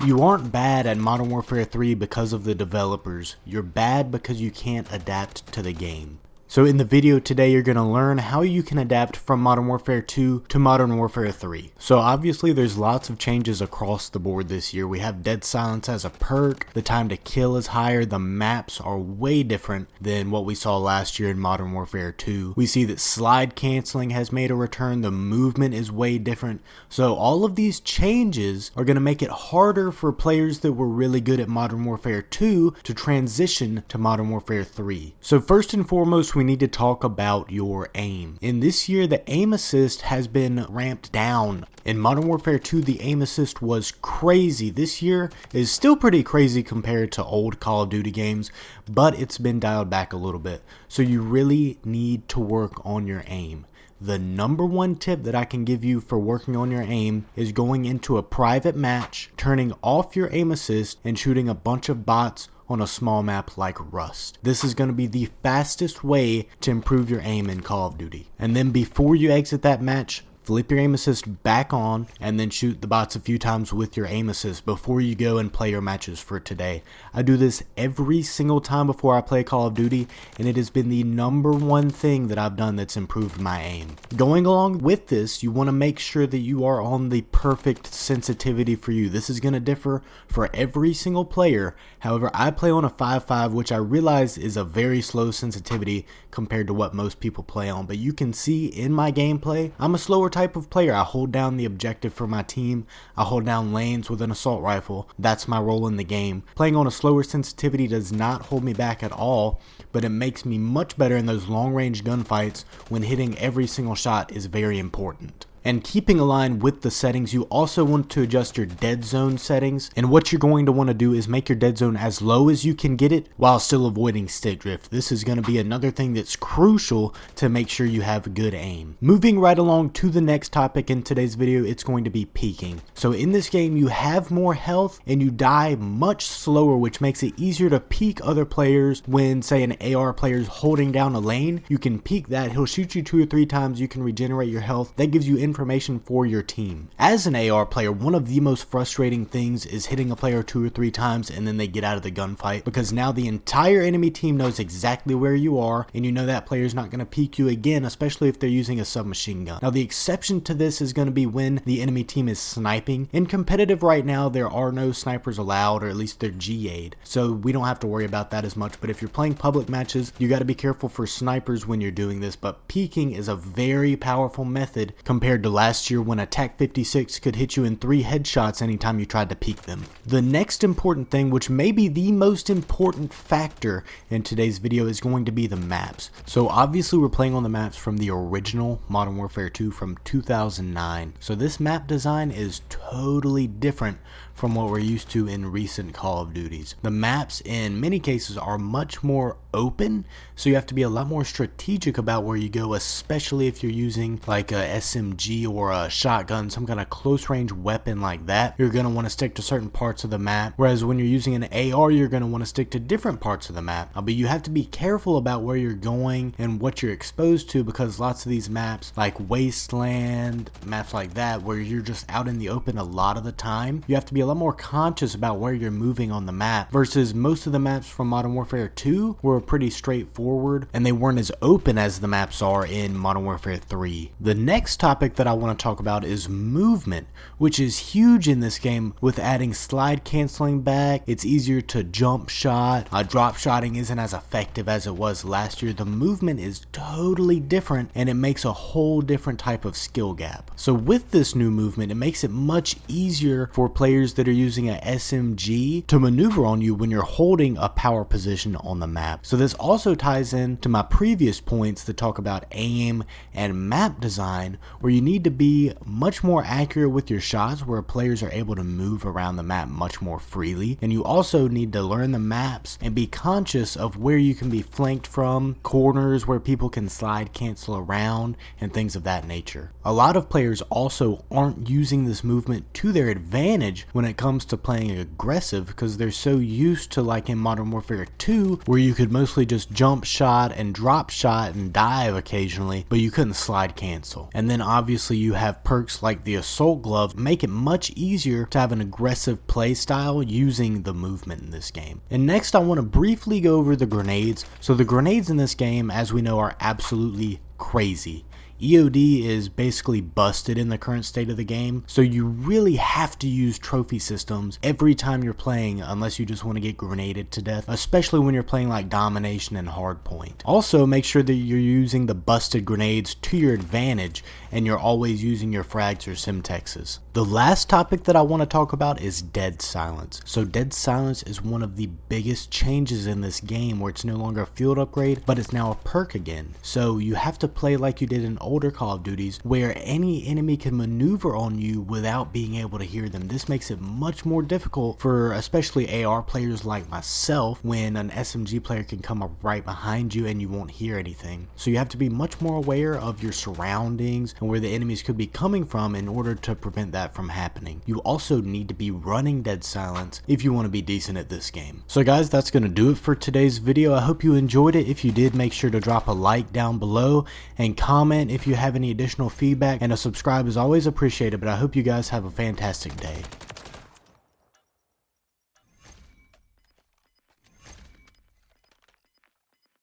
You aren't bad at Modern Warfare 3 because of the developers. You're bad because you can't adapt to the game. So in the video today, you're going to learn how you can adapt from Modern Warfare 2 to Modern Warfare 3. So obviously there's lots of changes across the board this year. We have Dead Silence as a perk, the time to kill is higher, the maps are way different than what we saw last year in Modern Warfare 2. We see that slide canceling has made a return, the movement is way different. So all of these changes are going to make it harder for players that were really good at Modern Warfare 2 to transition to Modern Warfare 3. So first and foremost, we need to talk about your aim. In this year, the aim assist has been ramped down. In Modern Warfare 2, the aim assist was crazy. This year is still pretty crazy compared to old Call of Duty games, but it's been dialed back a little bit. So you really need to work on your aim. The number one tip that I can give you for working on your aim is going into a private match, turning off your aim assist, and shooting a bunch of bots on a small map like Rust. This is going to be the fastest way to improve your aim in Call of Duty. And then before you exit that match, flip your aim assist back on and then shoot the bots a few times with your aim assist before you go and play your matches for today. I do this every single time before I play Call of Duty, and it has been the number one thing that I've done that's improved my aim. Going along with this, you want to make sure that you are on the perfect sensitivity for you. This is going to differ for every single player. However, I play on a 5.5, which I realize is a very slow sensitivity compared to what most people play on, but you can see in my gameplay, I'm a slower type of player. I hold down the objective for my team. I hold down lanes with an assault rifle. That's my role in the game. Playing on a slower sensitivity does not hold me back at all, but it makes me much better in those long range gunfights when hitting every single shot is very important. And keeping aligned with the settings, you also want to adjust your dead zone settings. And what you're going to want to do is make your dead zone as low as you can get it while still avoiding stick drift. This is going to be another thing that's crucial to make sure you have good aim. Moving right along to the next topic in today's video, it's going to be peeking. So in this game, you have more health and you die much slower, which makes it easier to peek other players. When, say, an AR player is holding down a lane, you can peek that. He'll shoot you 2 or 3 times. You can regenerate your health. That gives you information for your team. As an AR player, one of the most frustrating things is hitting a player 2 or 3 times and then they get out of the gunfight, because now the entire enemy team knows exactly where you are and you know that player is not going to peek you again, especially if they're using a submachine gun. Now the exception to this is going to be when the enemy team is sniping. In competitive right now, there are no snipers allowed, or at least they're GA'd, so we don't have to worry about that as much. But if you're playing public matches, you got to be careful for snipers when you're doing this. But peeking is a very powerful method compared to last year when a TAC 56 could hit you in 3 headshots anytime you tried to peek them. The next important thing, which may be the most important factor in today's video, is going to be the maps. So obviously we're playing on the maps from the original Modern Warfare 2 from 2009. So this map design is totally different from what we're used to in recent Call of Duties. The maps in many cases are much more open, so you have to be a lot more strategic about where you go, especially if you're using like a SMG or a shotgun, some kind of close range weapon like that. You're going to want to stick to certain parts of the map, whereas when you're using an AR, you're going to want to stick to different parts of the map. But you have to be careful about where you're going and what you're exposed to, because lots of these maps, like Wasteland, maps like that, where you're just out in the open a lot of the time, you have to be a lot more conscious about where you're moving on the map, versus most of the maps from Modern Warfare 2 were pretty straightforward and they weren't as open as the maps are in Modern Warfare 3. The next topic that I want to talk about is movement, which is huge in this game. With adding slide canceling back, it's easier to jump shot. Drop shotting isn't as effective as it was last year. The movement is totally different and it makes a whole different type of skill gap. So with this new movement, it makes it much easier for players that are using a SMG to maneuver on you when you're holding a power position on the map. So this also ties in to my previous points that talk about aim and map design, where you need to be much more accurate with your shots, where players are able to move around the map much more freely. And you also need to learn the maps and be conscious of where you can be flanked from, corners where people can slide cancel around, and things of that nature. A lot of players also aren't using this movement to their advantage when it comes to playing aggressive, because they're so used to, like in Modern Warfare 2, where you could mostly just jump shot and drop shot and dive occasionally, but you couldn't slide cancel. And then obviously you have perks like the assault glove, make it much easier to have an aggressive play style using the movement in this game. And next I want to briefly go over the grenades. So the grenades in this game, as we know, are absolutely crazy. EOD is basically busted in the current state of the game, so you really have to use trophy systems every time you're playing unless you just want to get grenaded to death, especially when you're playing like domination and hardpoint. Also, make sure that you're using the busted grenades to your advantage and you're always using your frags or simtexes. The last topic that I want to talk about is dead silence. So dead silence is one of the biggest changes in this game, where it's no longer a field upgrade, but it's now a perk again. So you have to play like you did in older Call of Duties, where any enemy can maneuver on you without being able to hear them. This makes it much more difficult for especially AR players like myself, when an SMG player can come up right behind you and you won't hear anything. So you have to be much more aware of your surroundings and where the enemies could be coming from in order to prevent that from happening. You also need to be running dead silence if you want to be decent at this game. So guys, that's going to do it for today's video. I hope you enjoyed it. If you did, make sure to drop a like down below and comment if you have any additional feedback, and a subscribe is always appreciated. But I hope you guys have a fantastic day.